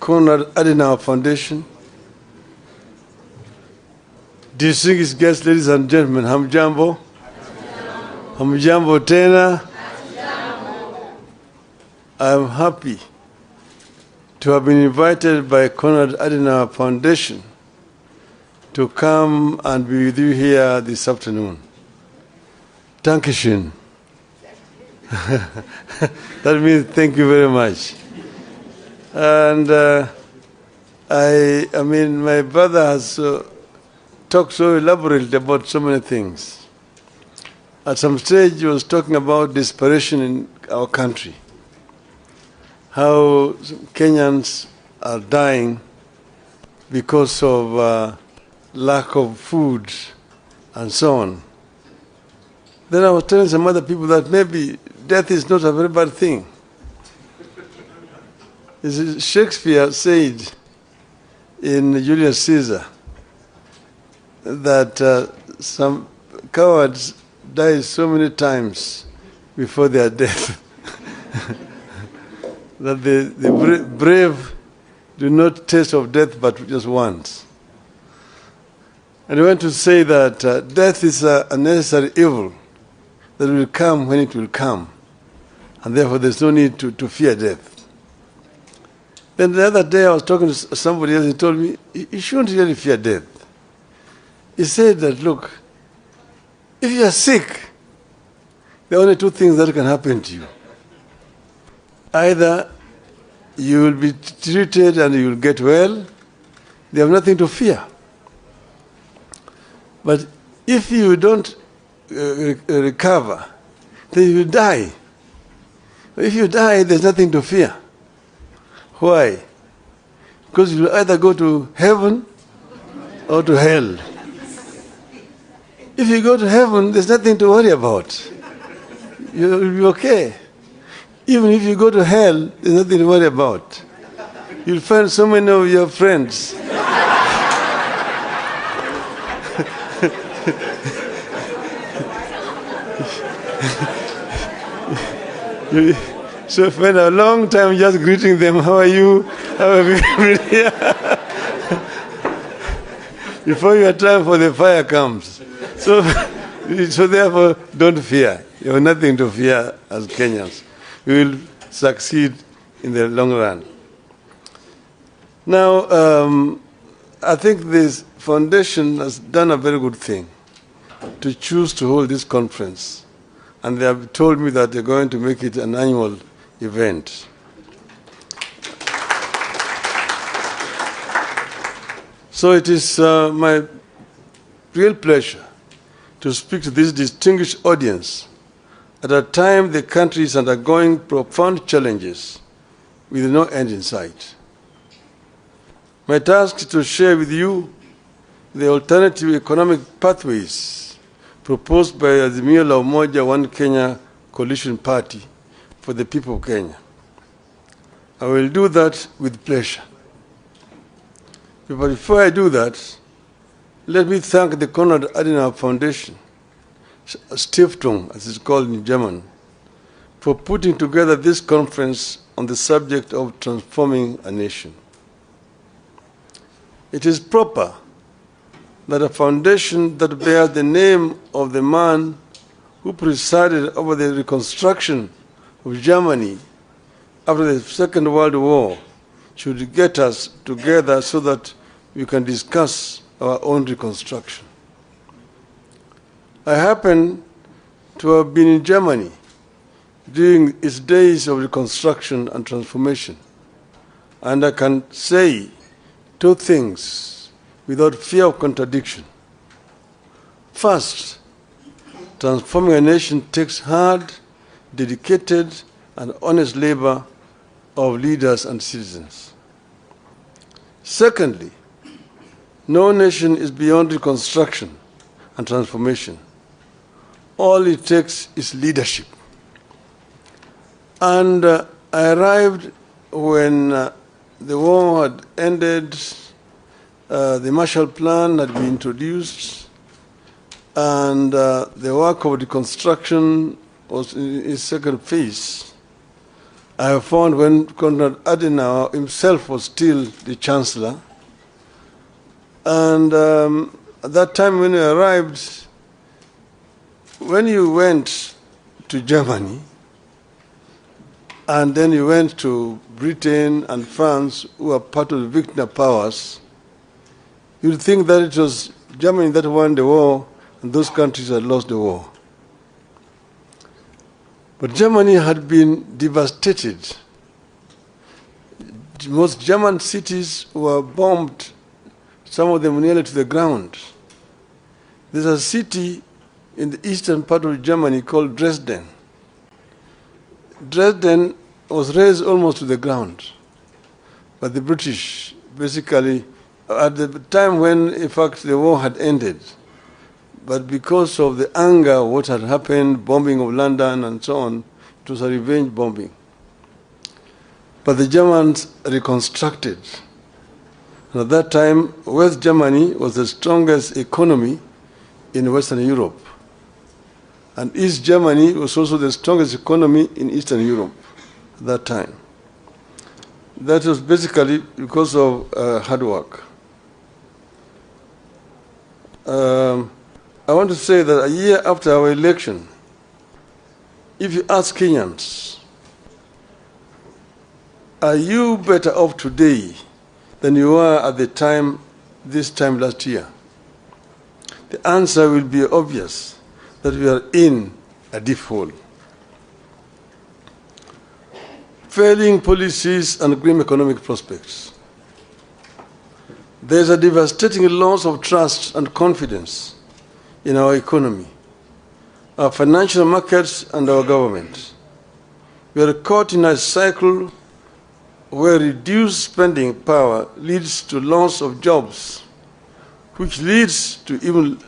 Konrad Adenauer Foundation, distinguished guests, ladies and gentlemen, hamjambo, hamjambo tena. I'm happy to have been invited by Konrad Adenauer Foundation to come and be with you here this afternoon. Dankeschön. That means thank you very much. And I mean, my brother has talked so elaborately about so many things. At some stage, he was talking about desperation in our country, how Kenyans are dying because of lack of food and so on. Then I was telling some other people that maybe death is not a very bad thing. Shakespeare said in Julius Caesar that some cowards die so many times before their death that the brave do not taste of death but just once. And I want to say that death is a necessary evil that will come when it will come, and therefore there's no need to fear death. Then the other day I was talking to somebody else and he told me, you shouldn't really fear death. He said that, look, if you are sick, there are only two things that can happen to you. Either you will be treated and you will get well, they have nothing to fear. But if you don't recover, then you will die. If you die, there's nothing to fear. Why? Because you will either go to heaven or to hell. If you go to heaven, there's nothing to worry about. You will be okay. Even if you go to hell, there's nothing to worry about. You'll find so many of your friends. So spend a long time just greeting them. How are you? How have you been? Before your time for the fire comes. So therefore, don't fear. You have nothing to fear as Kenyans. You will succeed in the long run. Now, I think this foundation has done a very good thing to choose to hold this conference. And they have told me that they're going to make it an annual event. So it is my real pleasure to speak to this distinguished audience at a time the country is undergoing profound challenges with no end in sight. My task is to share with you the alternative economic pathways proposed by Azimio la Umoja One Kenya Coalition Party for the people of Kenya. I will do that with pleasure. But before I do that, let me thank the Konrad Adenauer Foundation, Stiftung, as it's called in German, for putting together this conference on the subject of transforming a nation. It is proper that a foundation that bears the name of the man who presided over the reconstruction of Germany after the Second World War should get us together so that we can discuss our own reconstruction. I happen to have been in Germany during its days of reconstruction and transformation, and I can say two things without fear of contradiction. First, transforming a nation takes hard, dedicated, and honest labor of leaders and citizens. Secondly, no nation is beyond reconstruction and transformation. All it takes is leadership. And I arrived when the war had ended, the Marshall Plan had been introduced, and the work of reconstruction was in its second phase. I have found when Konrad Adenauer himself was still the chancellor, and at that time when he arrived, when you went to Germany, and then you went to Britain and France, who are part of the victor powers, you'd think that it was Germany that won the war, and those countries had lost the war. But Germany had been devastated. Most German cities were bombed, some of them nearly to the ground. There's a city in the eastern part of Germany called Dresden. Dresden was razed almost to the ground by the British, basically, at the time when, in fact, the war had ended. But because of the anger, what had happened, bombing of London and so on, it was a revenge bombing. But the Germans reconstructed. And at that time, West Germany was the strongest economy in Western Europe. And East Germany was also the strongest economy in Eastern Europe at that time. That was basically because of hard work. I want to say that a year after our election, if you ask Kenyans, are you better off today than you were at the time, this time last year? The answer will be obvious, that we are in a deep hole. Failing policies and grim economic prospects. There is a devastating loss of trust and confidence in our economy, our financial markets, and our government. We are caught in a cycle where reduced spending power leads to loss of jobs, which leads to even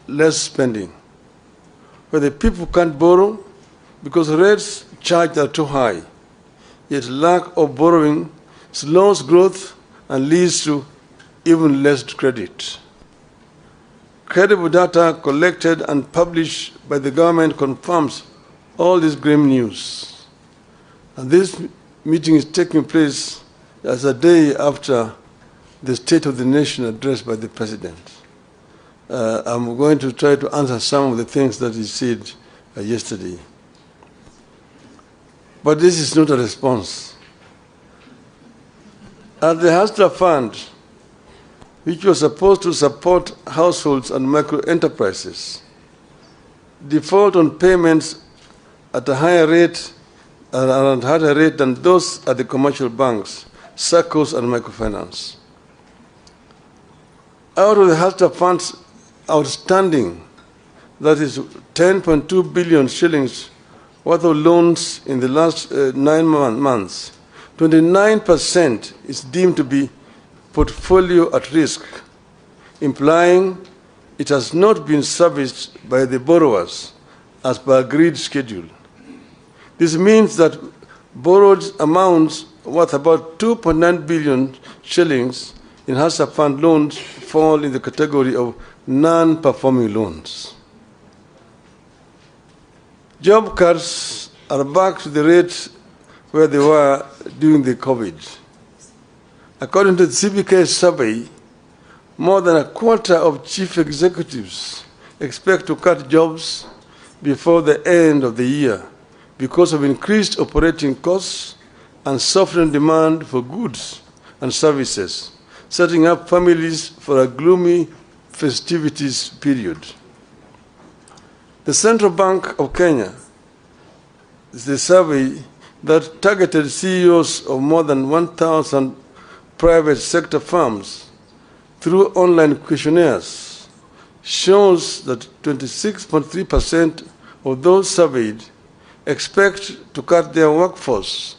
less spending, where the people can't borrow because rates charged are too high, yet lack of borrowing slows growth and leads to even less credit. Credible data collected and published by the government confirms all this grim news. And this meeting is taking place as a day after the State of the Nation address by the President. I'm going to try to answer some of the things that he said yesterday. But this is not a response. At the Hustler Fund, which was supposed to support households and micro-enterprises, default on payments at a higher rate than those at the commercial banks, SACCOs, and microfinance. Out of the Hustler Fund's outstanding, that is 10.2 billion shillings worth of loans in the last 9 months, 29% is deemed to be portfolio at risk, implying it has not been serviced by the borrowers as per agreed schedule. This means that borrowed amounts worth about 2.9 billion shillings in Hustler Fund loans fall in the category of non-performing loans. Job cuts are back to the rate where they were during the COVID. According to the CBK survey, more than a quarter of chief executives expect to cut jobs before the end of the year because of increased operating costs and softening demand for goods and services, setting up families for a gloomy festivities period. The Central Bank of Kenya is the survey that targeted CEOs of more than 1,000 private sector firms through online questionnaires shows that 26.3% of those surveyed expect to cut their workforce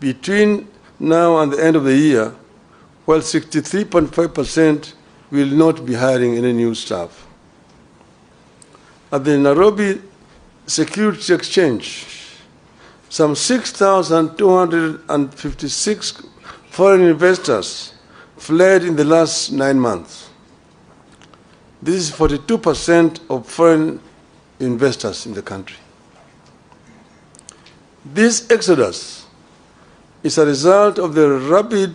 between now and the end of the year, while 63.5% will not be hiring any new staff. At the Nairobi Securities Exchange, some 6,256 foreign investors fled in the last 9 months. This is 42% of foreign investors in the country. This exodus is a result of the rapid